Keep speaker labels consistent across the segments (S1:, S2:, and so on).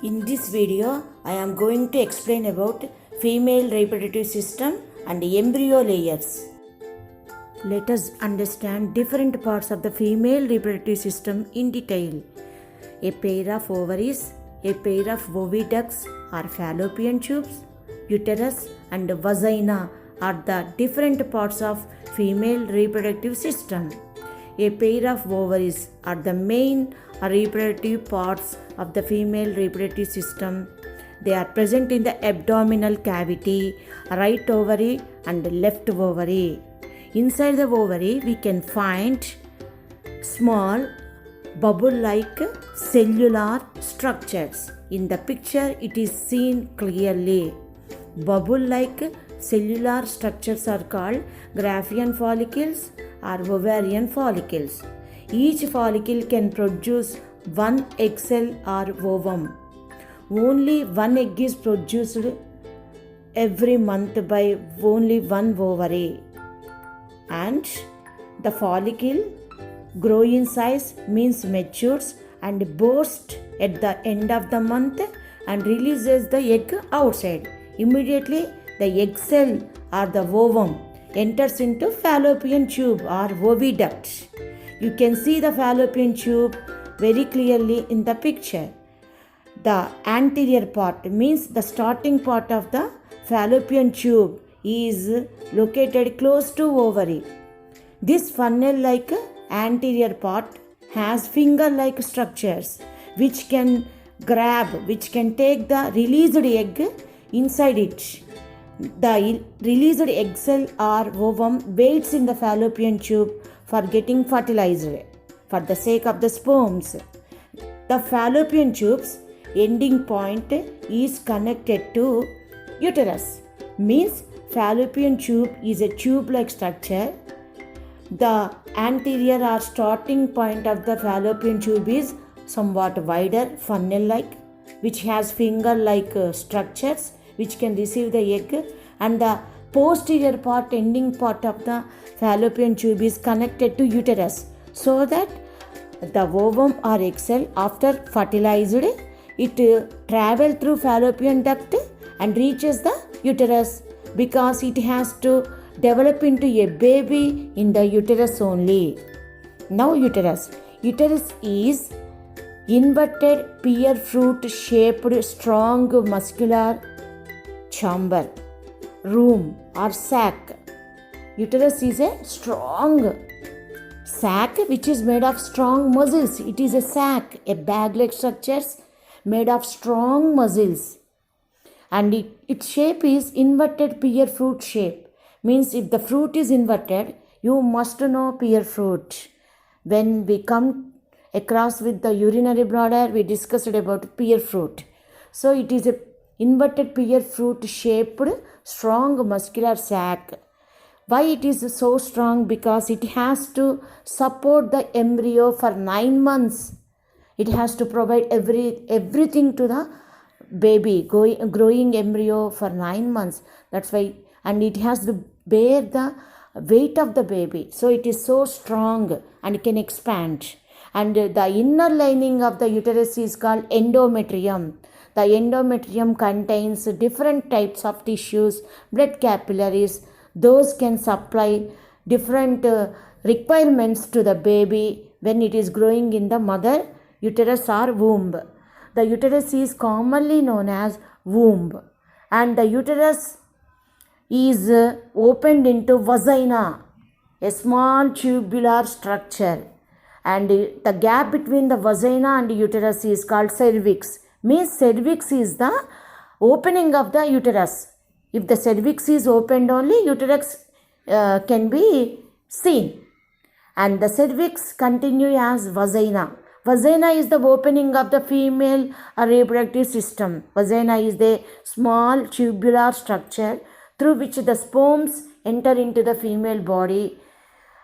S1: In this video, I am going to explain about female reproductive system and embryo layers. Let us understand different parts of the female reproductive system in detail. A pair of ovaries, a pair of oviducts or fallopian tubes, uterus and vagina are the different parts of female reproductive system. A pair of ovaries are the main reproductive parts of the female reproductive system. They are present in the abdominal cavity, right ovary and left ovary. Inside the ovary, we can find small bubble-like cellular structures. In the picture, it is seen clearly. Bubble-like cellular structures are called Graafian follicles or ovarian follicles. Each follicle can produce one egg cell or ovum. Only one egg is produced every month by only one ovary. And the follicle grow in size means matures and bursts at the end of the month and releases the egg outside. Immediately the egg cell or the ovum enters into fallopian tube or oviduct. You can see the fallopian tube very clearly in the picture. The anterior part means the starting part of the fallopian tube is located close to ovary. This funnel-like anterior part has finger-like structures which can take the released egg inside it. The released egg cell or ovum waits in the fallopian tube for getting fertilized for the sake of the sperms. The fallopian tube's ending point is connected to uterus. Means fallopian tube is a tube-like structure. The anterior or starting point of the fallopian tube is somewhat wider, funnel-like, which has finger-like structures which can receive the egg, and the posterior part, ending part of the fallopian tube is connected to uterus, so that the ovum or egg cell after fertilized, it travels through fallopian duct and reaches the uterus, because it has to develop into a baby in the uterus only. Now uterus is inverted pear fruit shaped strong muscular chamber, room or sac. Uterus is a strong sac which is made of strong muscles. It is a sac, a bag-like structures made of strong muscles, and its shape is inverted pear fruit shape. Means if the fruit is inverted, you must know pear fruit. When we come across with the urinary bladder, we discussed about pear fruit. So it is a inverted pear fruit shaped strong muscular sac. Why it is so strong? Because it has to support the embryo for 9 months. It has to provide everything to the baby, growing embryo for 9 months. That's why, and it has to bear the weight of the baby. So it is so strong and can expand. And the inner lining of the uterus is called endometrium. The endometrium contains different types of tissues, blood capillaries. Those can supply different requirements to the baby when it is growing in the mother uterus or womb. The uterus is commonly known as womb, and the uterus is opened into vagina, a small tubular structure, and the gap between the vagina and uterus is called cervix. Means cervix is the opening of the uterus. If the cervix is opened, only uterus can be seen, and the cervix continue as vagina. Vagina is the opening of the female reproductive system. Vagina is the small tubular structure through which the sperms enter into the female body,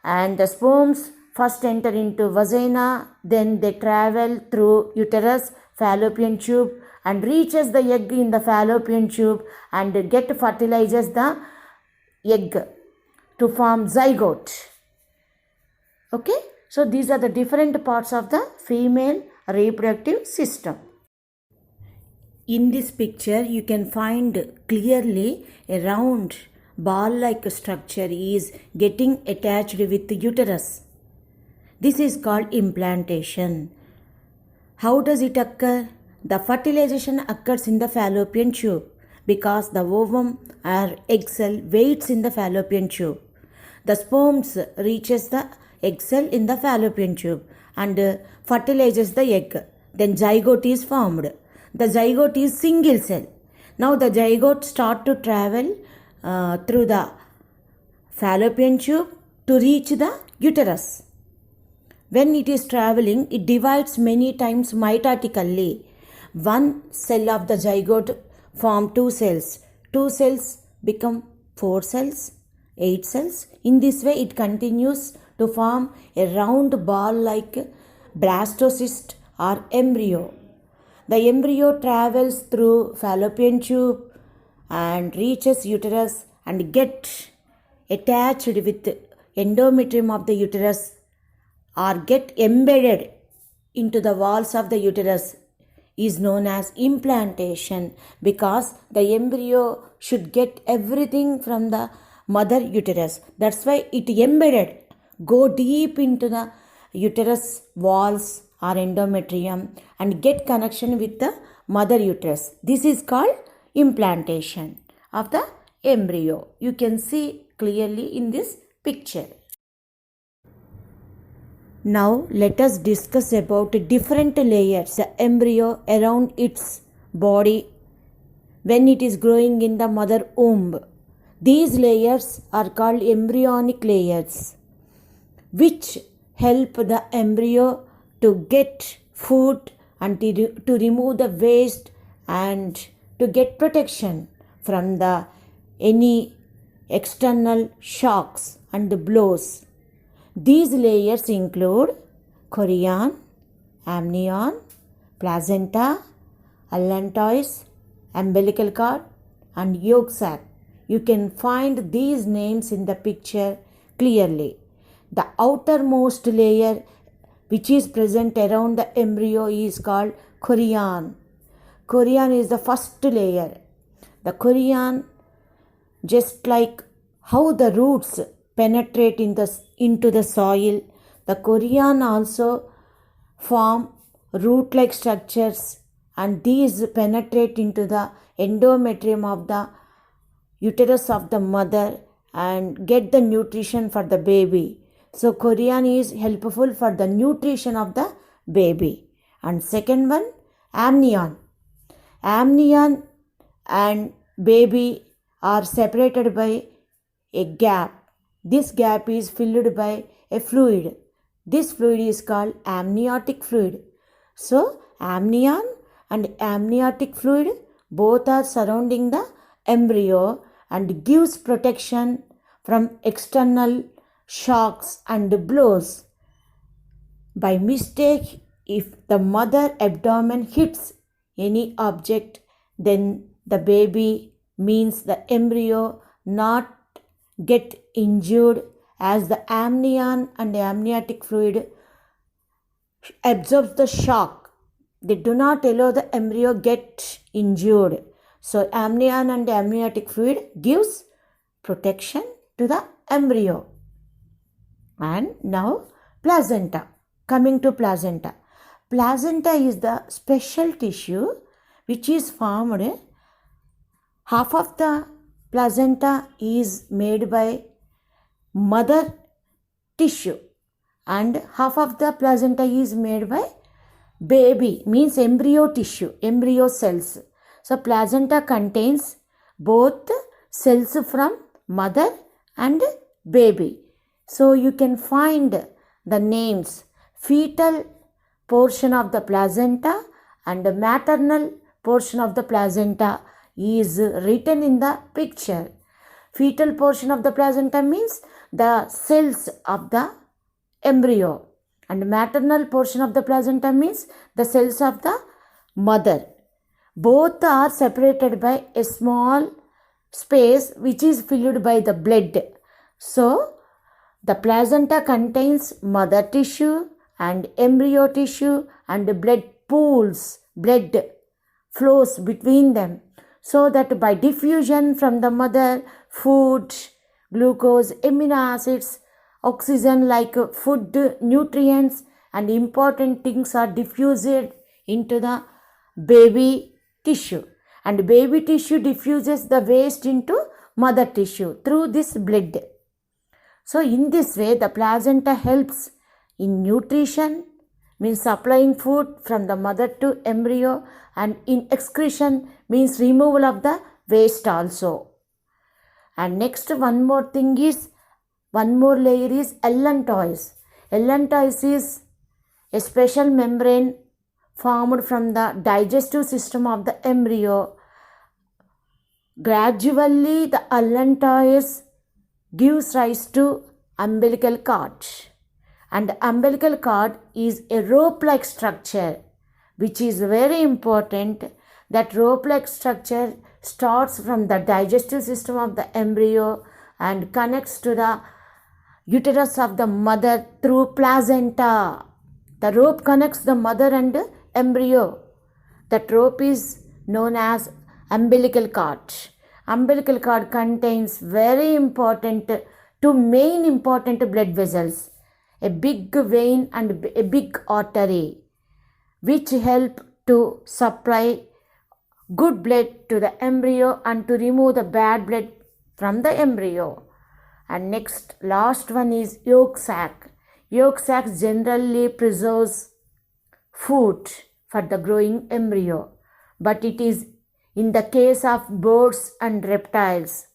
S1: and the sperms first enter into vagina, then they travel through uterus, fallopian tube, and reaches the egg in the fallopian tube and fertilizes the egg to form zygote. Okay, so these are the different parts of the female reproductive system. In this picture, you can find clearly a round ball-like structure is getting attached with the uterus. This is called implantation. How does it occur? The fertilization occurs in the fallopian tube because the ovum or egg cell waits in the fallopian tube. The sperms reaches the egg cell in the fallopian tube and fertilizes the egg. Then zygote is formed. The zygote is single cell. Now the zygote start to travel through the fallopian tube to reach the uterus. When it is traveling, it divides many times mitotically. One cell of the zygote form two cells. Two cells become 4 cells, 8 cells. In this way, it continues to form a round ball-like blastocyst or embryo. The embryo travels through fallopian tube and reaches uterus and get attached with endometrium of the uterus or get embedded into the walls of the uterus is known as implantation, because the embryo should get everything from the mother uterus. That's why it embedded, go deep into the uterus walls or endometrium and get connection with the mother uterus. This is called implantation of the embryo. You can see clearly in this picture. Now let us discuss about different layers the embryo around its body when it is growing in the mother womb. These layers are called embryonic layers, which help the embryo to get food and to remove the waste and to get protection from the any external shocks and blows. These layers include chorion, amnion, placenta, allantois, umbilical cord and yolk sac. You can find these names in the picture clearly. The outermost layer which is present around the embryo is called chorion. Chorion is the first layer. The chorion, just like how the roots penetrate into the soil, the chorion also form root-like structures, and these penetrate into the endometrium of the uterus of the mother and get the nutrition for the baby. So chorion is helpful for the nutrition of the baby. And second one, amnion. Amnion and baby are separated by a gap. This gap is filled by a fluid. This fluid is called amniotic fluid. So, amnion and amniotic fluid both are surrounding the embryo and gives protection from external shocks and blows. By mistake, if the mother abdomen hits any object, then the baby means the embryo not get injured, as the amnion and the amniotic fluid absorbs the shock. They do not allow the embryo get injured. So amnion and amniotic fluid gives protection to the embryo. And now placenta. Coming to placenta. Placenta is the special tissue which is formed. Half of the placenta is made by mother tissue and half of the placenta is made by baby, means embryo tissue, embryo cells. So placenta contains both cells from mother and baby. So you can find the names fetal portion of the placenta and the maternal portion of the placenta is written in the picture. Fetal portion of the placenta means the cells of the embryo, and maternal portion of the placenta means the cells of the mother. Both are separated by a small space which is filled by the blood. So the placenta contains mother tissue and embryo tissue and blood pools, blood flows between them, so that by diffusion from the mother, food, glucose, amino acids, oxygen like food, nutrients, and important things are diffused into the baby tissue, and baby tissue diffuses the waste into mother tissue through this blood. So in this way the placenta helps in nutrition, means supplying food from the mother to embryo, and in excretion means removal of the waste also. And next one more layer is allantois. Allantois is a special membrane formed from the digestive system of the embryo. Gradually the allantois gives rise to umbilical cord, and the umbilical cord is a rope-like structure, which is very important. That rope-like structure starts from the digestive system of the embryo and connects to the uterus of the mother through placenta. The rope connects the mother and embryo. That rope is known as umbilical cord. Umbilical cord contains very important, two main important blood vessels, a big vein and a big artery, which help to supply good blood to the embryo and to remove the bad blood from the embryo. And next, last one is yolk sac. Yolk sac generally preserves food for the growing embryo, but it is in the case of birds and reptiles.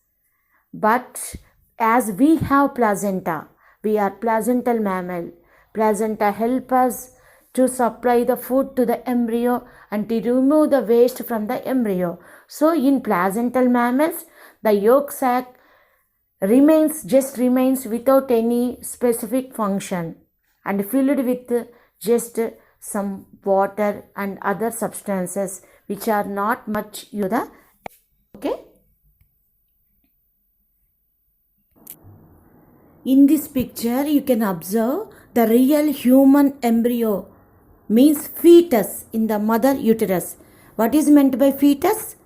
S1: But as we have placenta, we are placental mammal. Placenta help us to supply the food to the embryo and to remove the waste from the embryo. So in placental mammals, the yolk sac remains without any specific function and filled with just some water and other substances which are not much used. Okay. In this picture you can observe the real human embryo, means fetus in the mother uterus. What is meant by fetus?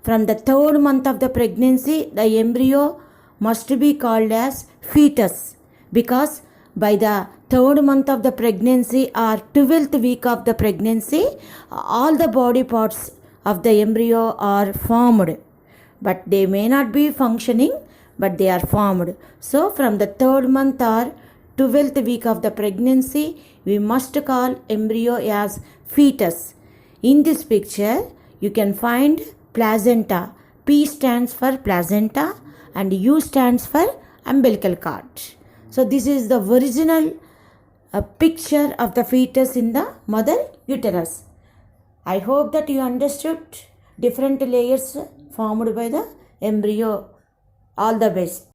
S1: From the 3rd month of the pregnancy, the embryo must be called as fetus, because by the 3rd month of the pregnancy or 12th week of the pregnancy, all the body parts of the embryo are formed, but they may not be functioning, but they are formed. So from the 3rd month or 12th week of the pregnancy, we must call embryo as fetus. In this picture you can find placenta. P stands for placenta and U stands for umbilical cord. So this is the original picture of the fetus in the mother uterus. I hope that you understood different layers formed by the embryo. All the best.